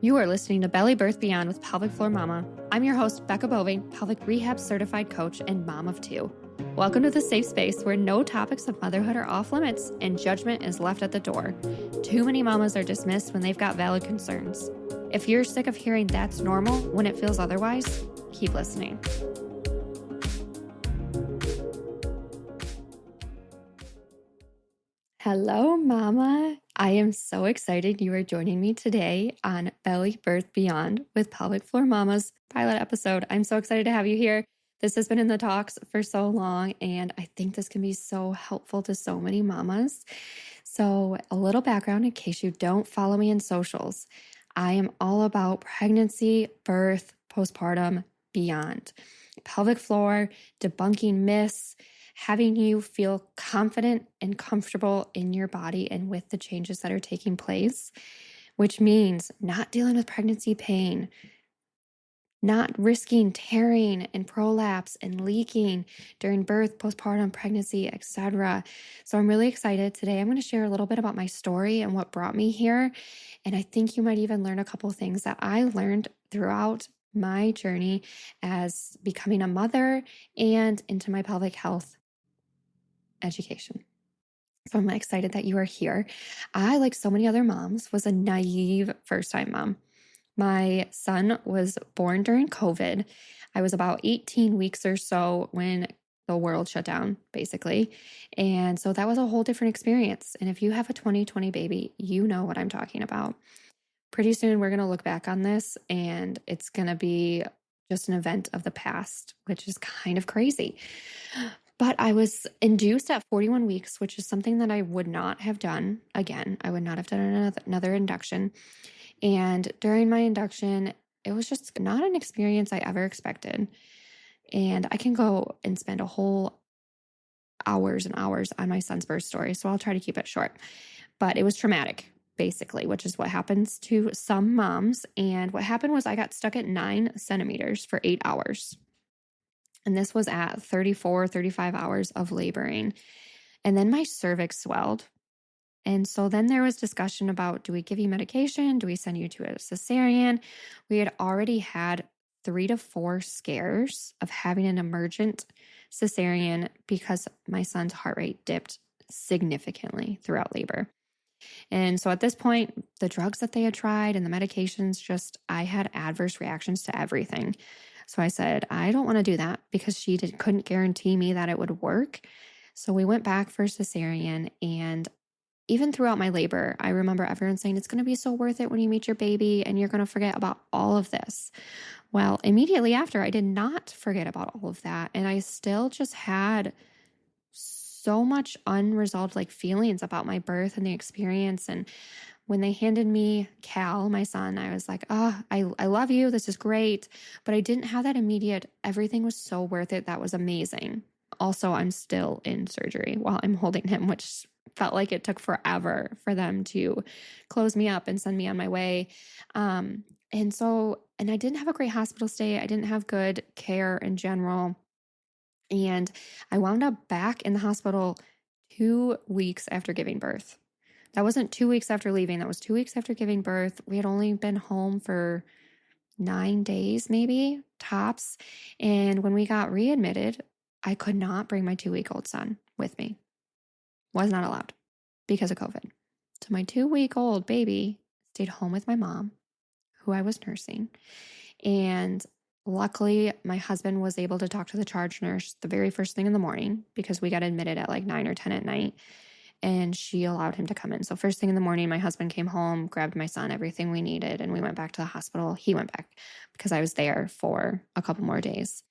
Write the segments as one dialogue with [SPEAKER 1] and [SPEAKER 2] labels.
[SPEAKER 1] You are listening to Belly Birth Beyond with Pelvic Floor Momma. I'm your host, Becca Boeving, pelvic rehab certified coach and mom of two. Welcome to the safe space where no topics of motherhood are off limits and judgment is left at the door. Too many mamas are dismissed when they've got valid concerns. If you're sick of hearing that's normal when it feels otherwise, keep listening. Hello, Mama. I am so excited you are joining me today on Belly Birth Beyond with Pelvic Floor Momma's pilot episode. I'm so excited to have you here. This has been in the talks for so long, and I think this can be so helpful to so many mamas. So a little background in case you don't follow me in socials. I am all about pregnancy, birth, postpartum, beyond. Pelvic floor, debunking myths, having you feel confident and comfortable in your body and with the changes that are taking place, which means not dealing with pregnancy pain, not risking tearing and prolapse and leaking during birth, postpartum, pregnancy, etc. So I'm really excited. Today I'm going to share a little bit about my story and what brought me here. And I think you might even learn a couple of things that I learned throughout my journey as becoming a mother and into my pelvic health education. So I'm excited that you are here. I, like so many other moms, was a naive first-time mom. My son was born during COVID. I was about 18 weeks or so when the world shut down, basically. And so that was a whole different experience. And if you have a 2020 baby, you know what I'm talking about. Pretty soon we're going to look back on this and it's going to be just an event of the past, which is kind of crazy. But I was induced at 41 weeks, which is something that I would not have done again. I would not have done another induction. And during my induction, it was just not an experience I ever expected. And I can go and spend a whole hours and hours on my son's birth story. So I'll try to keep it short. But it was traumatic, basically, which is what happens to some moms. And what happened was I got stuck at 9 centimeters for 8 hours. And this was at 34, 35 hours of laboring. And then my cervix swelled. And so then there was discussion about, do we give you medication? Do we send you to a cesarean? We had already had 3 to 4 scares of having an emergent cesarean because my son's heart rate dipped significantly throughout labor. And so at this point, the drugs that they had tried and the medications, I had adverse reactions to everything. So I said, I don't want to do that because she couldn't guarantee me that it would work. So we went back for cesarean. And even throughout my labor, I remember everyone saying, it's going to be so worth it when you meet your baby and you're going to forget about all of this. Well, immediately after, I did not forget about all of that. And I still just had so much unresolved feelings about my birth and the experience. And when they handed me Cal, my son, I was like, I love you. This is great. But I didn't have that immediate, everything was so worth it. That was amazing. Also, I'm still in surgery while I'm holding him, which felt like it took forever for them to close me up and send me on my way. And I didn't have a great hospital stay. I didn't have good care in general. And I wound up back in the hospital 2 weeks after giving birth. That wasn't 2 weeks after leaving. That was 2 weeks after giving birth. We had only been home for 9 days, maybe, tops. And when we got readmitted, I could not bring my 2-week-old son with me. Was not allowed because of COVID. So my 2-week-old baby stayed home with my mom, who I was nursing. And luckily, my husband was able to talk to the charge nurse the very first thing in the morning because we got admitted at 9 or 10 at night. And she allowed him to come in. So first thing in the morning, my husband came home, grabbed my son, everything we needed, and we went back to the hospital. He went back because I was there for a couple more days.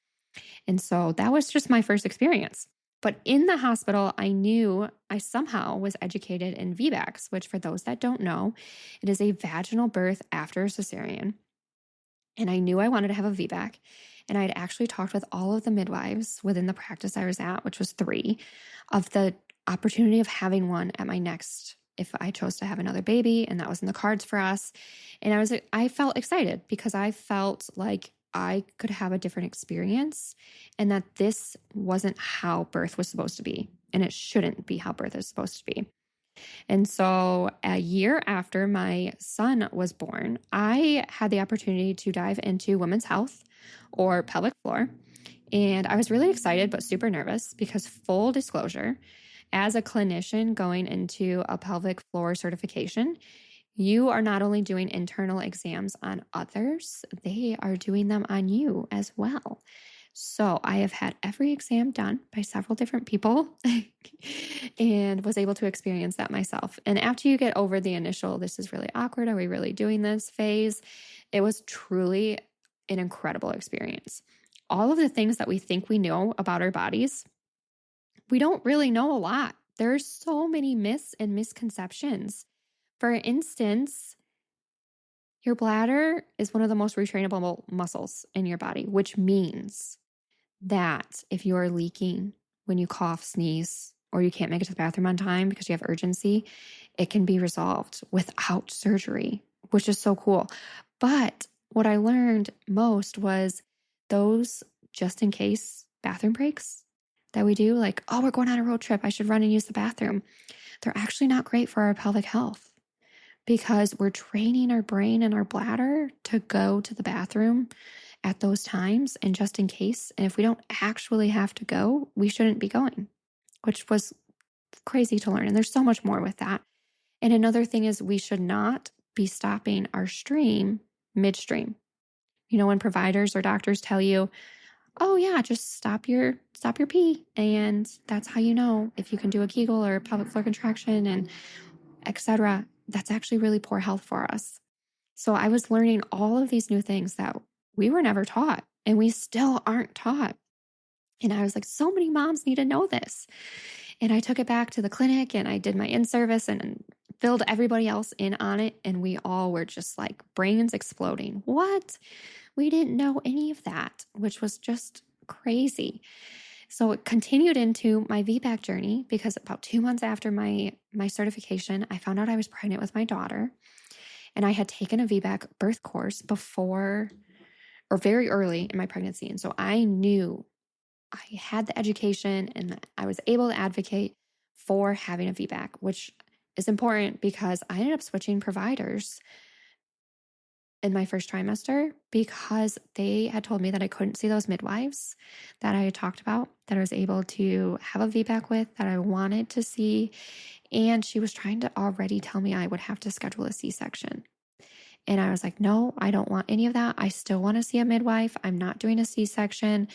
[SPEAKER 1] And so that was just my first experience. But in the hospital, I knew I somehow was educated in VBACs, which for those that don't know, it is a vaginal birth after a cesarean. And I knew I wanted to have a VBAC. And I had actually talked with all of the midwives within the practice I was at, which was 3, of the opportunity of having one at my next, if I chose to have another baby, and that was in the cards for us. And I felt excited because I felt like I could have a different experience and that this wasn't how birth was supposed to be. And it shouldn't be how birth is supposed to be. And so a year after my son was born, I had the opportunity to dive into women's health or pelvic floor. And I was really excited, but super nervous because, full disclosure, as a clinician going into a pelvic floor certification, you are not only doing internal exams on others, they are doing them on you as well. So I have had every exam done by several different people and was able to experience that myself. And after you get over the initial, this is really awkward, are we really doing this phase? It was truly an incredible experience. All of the things that we think we know about our bodies, we don't really know a lot. There's so many myths and misconceptions. For instance, your bladder is one of the most retrainable muscles in your body, which means that if you are leaking when you cough, sneeze, or you can't make it to the bathroom on time because you have urgency, it can be resolved without surgery, which is so cool. But what I learned most was those just in case bathroom breaks that we do, like, oh, we're going on a road trip, I should run and use the bathroom. They're actually not great for our pelvic health because we're training our brain and our bladder to go to the bathroom at those times and just in case. And if we don't actually have to go, we shouldn't be going, which was crazy to learn. And there's so much more with that. And another thing is we should not be stopping our stream midstream. You know, when providers or doctors tell you, oh yeah, just stop your pee. And that's how you know if you can do a Kegel or a pelvic floor contraction and etc. That's actually really poor health for us. So I was learning all of these new things that we were never taught and we still aren't taught. And I was like, so many moms need to know this. And I took it back to the clinic and I did my in-service and filled everybody else in on it. And we all were just like brains exploding. What? We didn't know any of that, which was just crazy. So it continued into my VBAC journey because about 2 months after my certification, I found out I was pregnant with my daughter. And I had taken a VBAC birth course before or very early in my pregnancy. And so I knew I had the education and I was able to advocate for having a VBAC, which is important because I ended up switching providers in my first trimester because they had told me that I couldn't see those midwives that I had talked about, that I was able to have a VBAC with, that I wanted to see. And she was trying to already tell me I would have to schedule a C-section. And I was like, no, I don't want any of that. I still want to see a midwife. I'm not doing a C-section.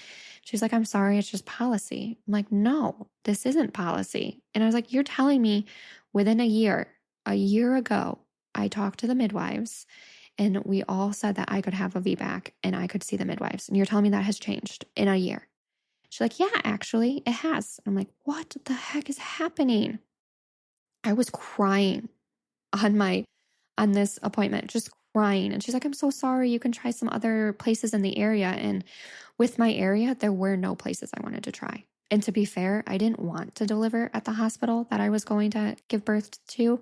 [SPEAKER 1] She's like, I'm sorry, it's just policy. I'm like, no, this isn't policy. And I was like, you're telling me within a year ago, I talked to the midwives and we all said that I could have a VBAC and I could see the midwives. And you're telling me that has changed in a year. She's like, yeah, actually it has. I'm like, what the heck is happening? I was crying on this appointment, just crying. And she's like, I'm so sorry. You can try some other places in the area. And with my area, there were no places I wanted to try. And to be fair, I didn't want to deliver at the hospital that I was going to give birth to.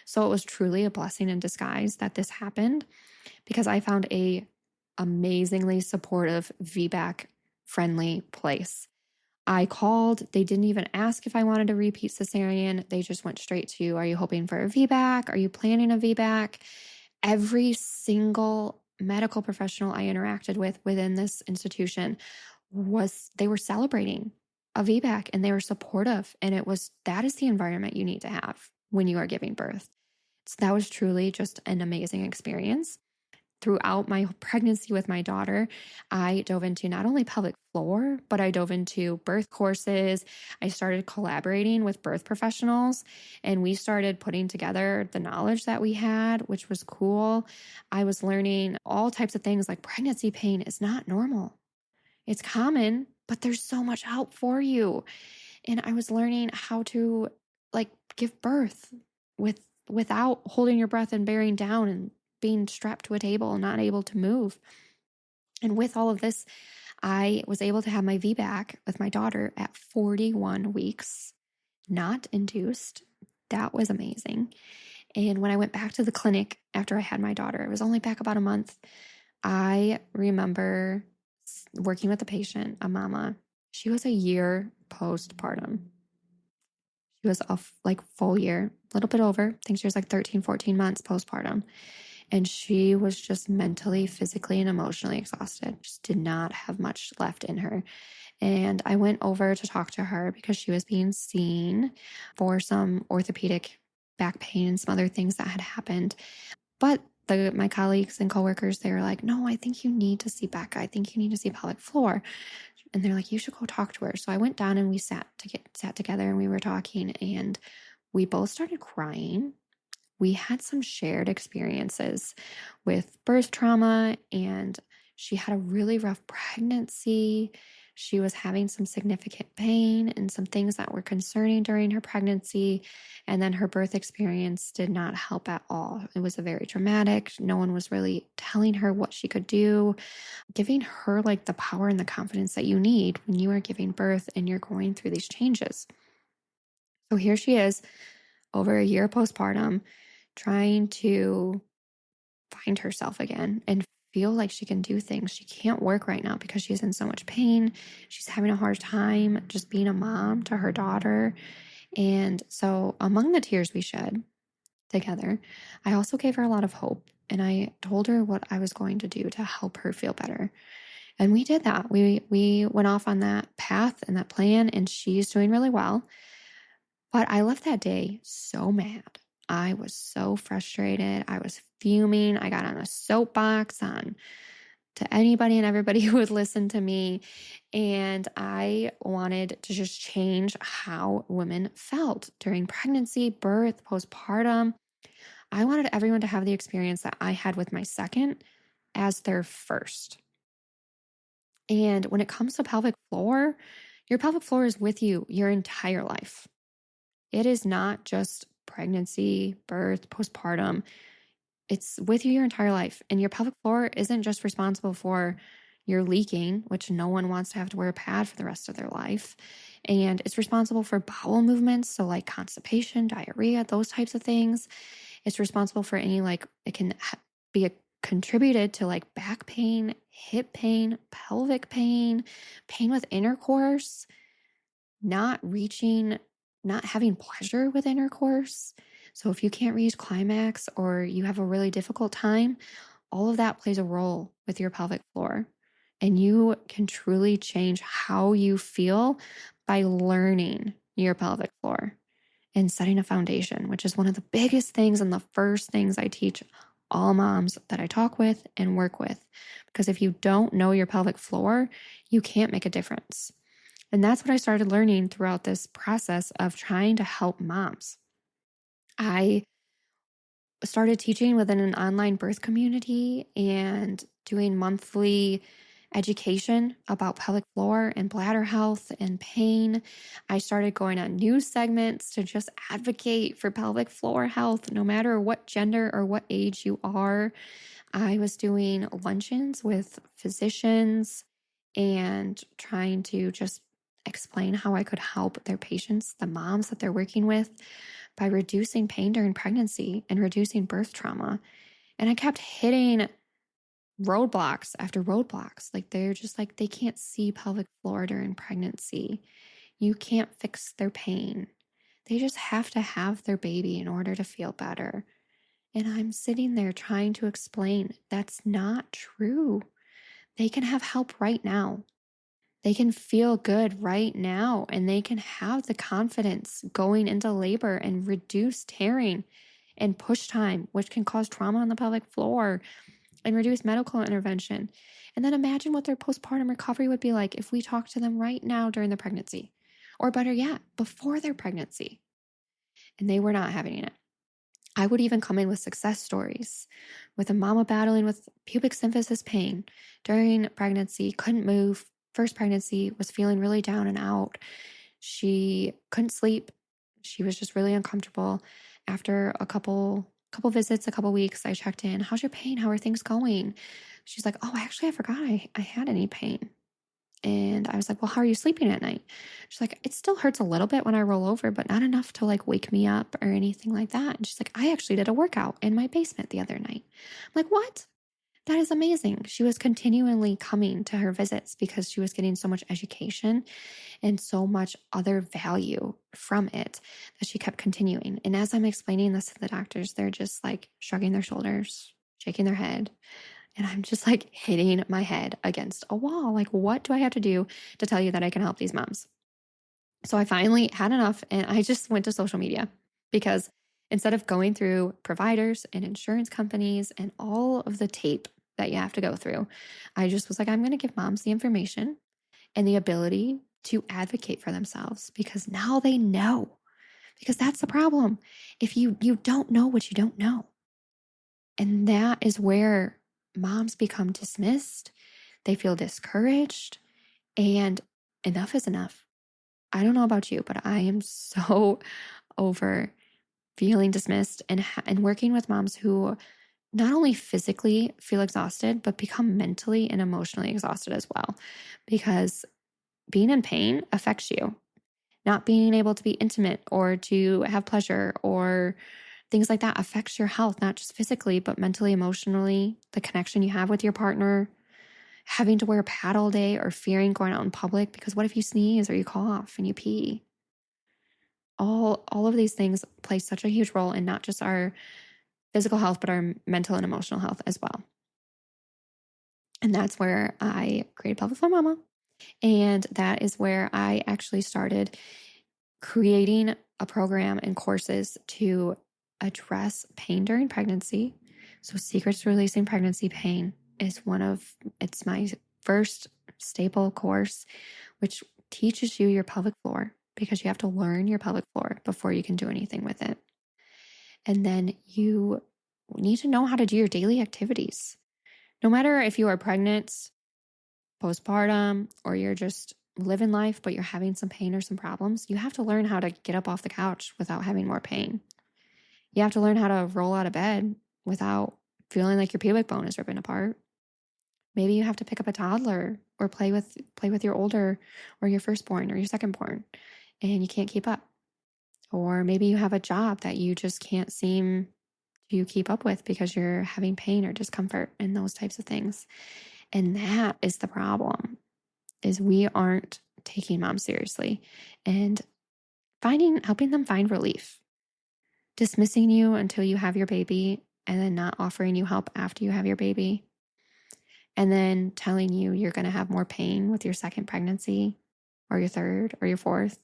[SPEAKER 1] So it was truly a blessing in disguise that this happened because I found a amazingly supportive VBAC friendly place. I called, they didn't even ask if I wanted a repeat cesarean. They just went straight to, are you hoping for a VBAC? Are you planning a VBAC? Every single medical professional I interacted with within this institution they were celebrating a VBAC and they were supportive. And that is the environment you need to have when you are giving birth. So that was truly just an amazing experience. Throughout my pregnancy with my daughter, I dove into not only pelvic floor, but I dove into birth courses. I started collaborating with birth professionals and we started putting together the knowledge that we had, which was cool. I was learning all types of things like pregnancy pain is not normal. It's common, but there's so much help for you. And I was learning how to give birth without holding your breath and bearing down and being strapped to a table and not able to move. And with all of this, I was able to have my VBAC with my daughter at 41 weeks, not induced. That was amazing. And when I went back to the clinic after I had my daughter, it was only back about a month. I remember working with a patient, a mama. She was a year postpartum. She was off like full year, a little bit over. I think she was like 13, 14 months postpartum. And she was just mentally, physically, and emotionally exhausted. Just did not have much left in her. And I went over to talk to her because she was being seen for some orthopedic back pain and some other things that had happened. But my colleagues and coworkers, they were like, no, I think you need to see Becca. I think you need to see pelvic floor. And they're like, you should go talk to her. So I went down and we sat together and we were talking and we both started crying. We had some shared experiences with birth trauma, and she had a really rough pregnancy. She was having some significant pain and some things that were concerning during her pregnancy. And then her birth experience did not help at all. It was a very traumatic. No one was really telling her what she could do, giving her like the power and the confidence that you need when you are giving birth and you're going through these changes. So here she is, over a year postpartum, trying to find herself again and feel like she can do things. She can't work right now because she's in so much pain. She's having a hard time just being a mom to her daughter. And so, among the tears we shed together, I also gave her a lot of hope. And I told her what I was going to do to help her feel better. And we did that. We went off on that path and that plan, and she's doing really well. But I left that day so mad. I was so frustrated. I was fuming. I got on a soapbox on to anybody and everybody who would listen to me. And I wanted to just change how women felt during pregnancy, birth, postpartum. I wanted everyone to have the experience that I had with my second as their first. And when it comes to pelvic floor, your pelvic floor is with you your entire life. It is not just pregnancy, birth, postpartum. It's with you your entire life. And your pelvic floor isn't just responsible for your leaking, which no one wants to have to wear a pad for the rest of their life. And it's responsible for bowel movements, so like constipation, diarrhea, those types of things. It's responsible for any it can be contributed to like back pain, hip pain, pelvic pain, pain with intercourse, not having pleasure with intercourse. So if you can't reach climax or you have a really difficult time, all of that plays a role with your pelvic floor. And you can truly change how you feel by learning your pelvic floor and setting a foundation, which is one of the biggest things and the first things I teach all moms that I talk with and work with. Because if you don't know your pelvic floor, you can't make a difference. And that's what I started learning throughout this process of trying to help moms. I started teaching within an online birth community and doing monthly education about pelvic floor and bladder health and pain. I started going on news segments to just advocate for pelvic floor health, no matter what gender or what age you are. I was doing luncheons with physicians and trying to just explain how I could help their patients, the moms that they're working with, by reducing pain during pregnancy and reducing birth trauma. And I kept hitting roadblocks after roadblocks. They're just they can't see pelvic floor during pregnancy. You can't fix their pain. They just have to have their baby in order to feel better. And I'm sitting there trying to explain that's not true. They can have help right now. They can feel good right now, and they can have the confidence going into labor and reduce tearing and push time, which can cause trauma on the pelvic floor, and reduce medical intervention. And then imagine what their postpartum recovery would be like if we talked to them right now during the pregnancy, or better yet, before their pregnancy. And they were not having it. I would even come in with success stories with a mama battling with pubic symphysis pain during pregnancy, couldn't move. First pregnancy, was feeling really down and out. She couldn't sleep. She was just really uncomfortable. After a couple visits, a couple weeks, I checked in. How's your pain? How are things going? She's like, oh, actually, I forgot I had any pain. And I was like, well, how are you sleeping at night? She's like, it still hurts a little bit when I roll over, but not enough to wake me up or anything like that. And she's like, I actually did a workout in my basement the other night. I'm like, what? that is amazing. She was continually coming to her visits because she was getting so much education and so much other value from it that she kept continuing. And as I'm explaining this to the doctors, they're just like shrugging their shoulders, shaking their head. And I'm just like hitting my head against a wall. Like, what do I have to do to tell you that I can help these moms? So I finally had enough and I just went to social media because instead of going through providers and insurance companies and all of the tape that you have to go through, I just was like, I'm going to give moms the information and the ability to advocate for themselves because now they know. Because that's the problem. If you don't know what you don't know. And that is where moms become dismissed. They feel discouraged and enough is enough. I don't know about you, but I am so over feeling dismissed and working with moms who not only physically feel exhausted, but become mentally and emotionally exhausted as well. Because being in pain affects you. Not being able to be intimate or to have pleasure or things like that affects your health, not just physically, but mentally, emotionally, the connection you have with your partner, having to wear a pad all day or fearing going out in public because what if you sneeze or you cough and you pee? All of these things play such a huge role in not just our physical health, but our mental and emotional health as well. And that's where I created Pelvic Floor Momma. And that is where I actually started creating a program and courses to address pain during pregnancy. So Secrets to Releasing Pregnancy Pain is it's my first staple course, which teaches you your pelvic floor because you have to learn your pelvic floor before you can do anything with it. And then you need to know how to do your daily activities. No matter if you are pregnant, postpartum, or you're just living life, but you're having some pain or some problems, you have to learn how to get up off the couch without having more pain. You have to learn how to roll out of bed without feeling like your pubic bone is ripping apart. Maybe you have to pick up a toddler or play with your older or your firstborn or your secondborn and you can't keep up. Or maybe you have a job that you just can't seem to keep up with because you're having pain or discomfort and those types of things. And that is the problem, is we aren't taking moms seriously and helping them find relief. Dismissing you until you have your baby and then not offering you help after you have your baby. And then telling you you're going to have more pain with your second pregnancy or your third or your fourth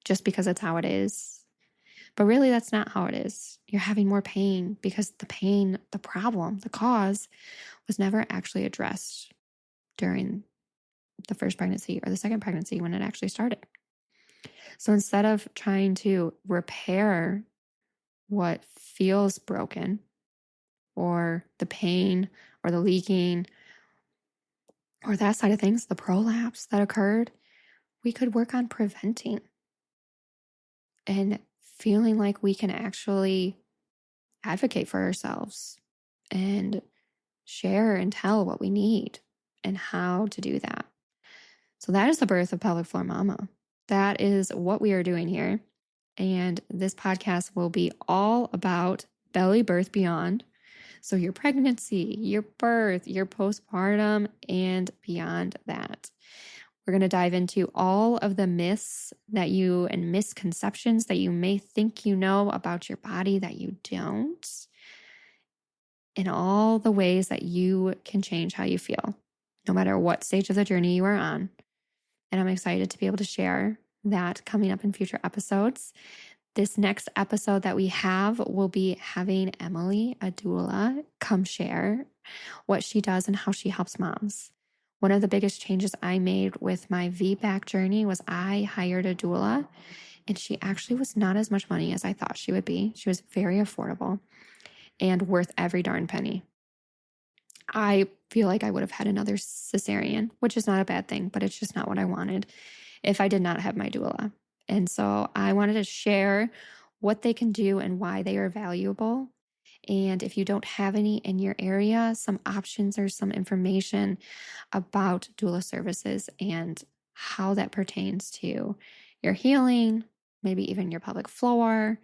[SPEAKER 1] just because it's how it is. But really, that's not how it is. You're having more pain because the pain, the problem, the cause was never actually addressed during the first pregnancy or the second pregnancy when it actually started. So instead of trying to repair what feels broken or the pain or the leaking or that side of things, the prolapse that occurred, we could work on preventing and feeling like we can actually advocate for ourselves and share and tell what we need and how to do that. So that is the birth of Pelvic Floor Momma. That is what we are doing here. And this podcast will be all about belly birth beyond. So your pregnancy, your birth, your postpartum, and beyond that. We're going to dive into all of the myths and misconceptions that you may think you know about your body that you don't, and all the ways that you can change how you feel, no matter what stage of the journey you are on. And I'm excited to be able to share that coming up in future episodes. This next episode that we have will be having Emily, a doula, come share what she does and how she helps moms. One of the biggest changes I made with my VBAC journey was I hired a doula, and she actually was not as much money as I thought she would be. She was very affordable and worth every darn penny. I feel like I would have had another cesarean, which is not a bad thing, but it's just not what I wanted if I did not have my doula. And so I wanted to share what they can do and why they are valuable. And if you don't have any in your area, some options or some information about doula services and how that pertains to your healing, maybe even your pelvic floor.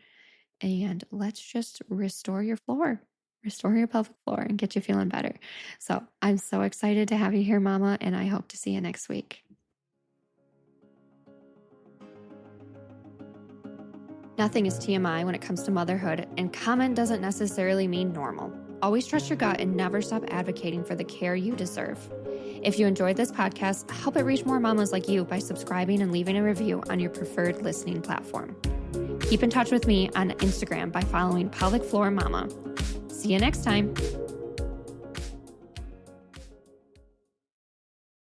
[SPEAKER 1] And let's just restore your floor, restore your pelvic floor and get you feeling better. So I'm so excited to have you here, Mama, and I hope to see you next week. Nothing is TMI when it comes to motherhood, and common doesn't necessarily mean normal. Always trust your gut and never stop advocating for the care you deserve. If you enjoyed this podcast, help it reach more mamas like you by subscribing and leaving a review on your preferred listening platform. Keep in touch with me on Instagram by following Pelvic Floor Momma. See you next time.